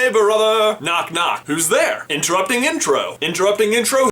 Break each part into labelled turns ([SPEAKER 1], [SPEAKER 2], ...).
[SPEAKER 1] Hey, brother. Knock, knock. Who's there? Interrupting intro. Interrupting intro.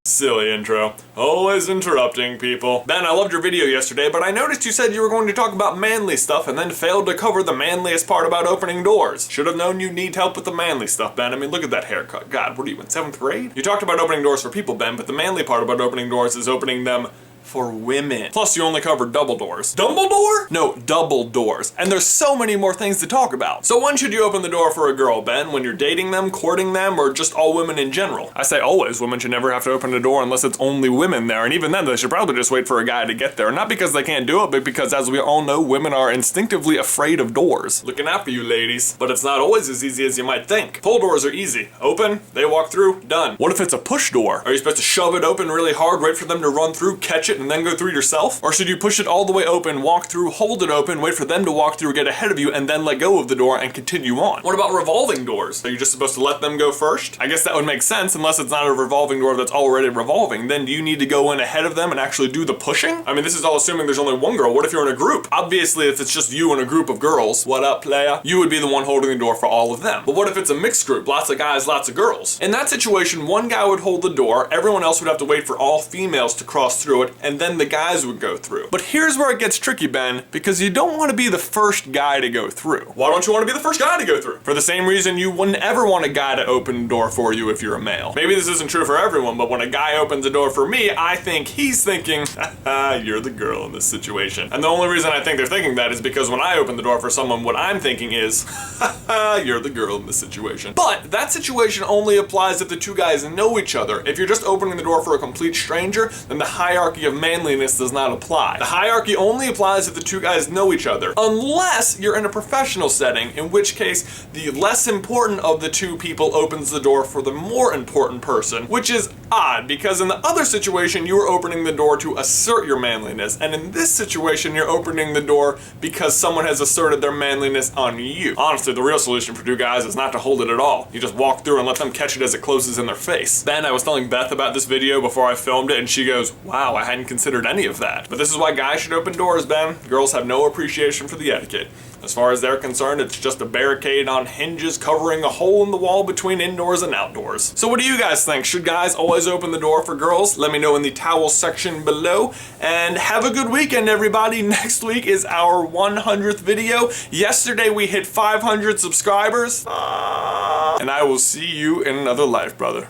[SPEAKER 1] Silly intro. Always interrupting people. Ben, I loved your video yesterday, but I noticed you said you were going to talk about manly stuff and then failed to cover the manliest part about opening doors. Should have known you need help with the manly stuff, Ben. I mean, look at that haircut. God, what are you, in 7th grade? You talked about opening doors for people, Ben, but the manly part about opening doors is opening them for women. Plus, you only covered double doors. Dumbledore? No, double doors. And there's so many more things to talk about. So when should you open the door for a girl, Ben? When you're dating them, courting them, or just all women in general? I say always. Women should never have to open the door unless it's only women there. And even then, they should probably just wait for a guy to get there. Not because they can't do it, but because, as we all know, women are instinctively afraid of doors. Looking out for you, ladies. But it's not always as easy as you might think. Pull doors are easy. Open, they walk through, done. What if it's a push door? Are you supposed to shove it open really hard, wait for them to run through, catch it, and then go through yourself? Or should you push it all the way open, walk through, hold it open, wait for them to walk through, get ahead of you, and then let go of the door and continue on? What about revolving doors? Are you just supposed to let them go first? I guess that would make sense unless it's not a revolving door that's already revolving. Then do you need to go in ahead of them and actually do the pushing? I mean, this is all assuming there's only one girl. What if you're in a group? Obviously, if it's just you and a group of girls, what up, playa? You would be the one holding the door for all of them. But what if it's a mixed group? Lots of guys, lots of girls. In that situation, one guy would hold the door, everyone else would have to wait for all females to cross through it, and then the guys would go through. But here's where it gets tricky, Ben, because you don't want to be the first guy to go through. Why don't you want to be the first guy to go through? For the same reason you wouldn't ever want a guy to open the door for you if you're a male. Maybe this isn't true for everyone, but when a guy opens the door for me, I think he's thinking, haha, you're the girl in this situation. And the only reason I think they're thinking that is because when I open the door for someone, what I'm thinking is, haha, you're the girl in this situation. But that situation only applies if the two guys know each other. If you're just opening the door for a complete stranger, then the hierarchy of manliness does not apply. The hierarchy only applies if the two guys know each other, unless you're in a professional setting, in which case the less important of the two people opens the door for the more important person, which is odd because in the other situation you are opening the door to assert your manliness, and in this situation you're opening the door because someone has asserted their manliness on you. Honestly, the real solution for two guys is not to hold it at all. You just walk through and let them catch it as it closes in their face. Ben, I was telling Beth about this video before I filmed it, and she goes, wow, I hadn't considered any of that. But this is why guys should open doors, Ben. Girls have no appreciation for the etiquette. As far as they're concerned, it's just a barricade on hinges covering a hole in the wall between indoors and outdoors. So what do you guys think? Should guys always open the door for girls? Let me know in the towel section below. And have a good weekend, everybody. Next week is our 100th video. Yesterday we hit 500 subscribers. And I will see you in another life, brother.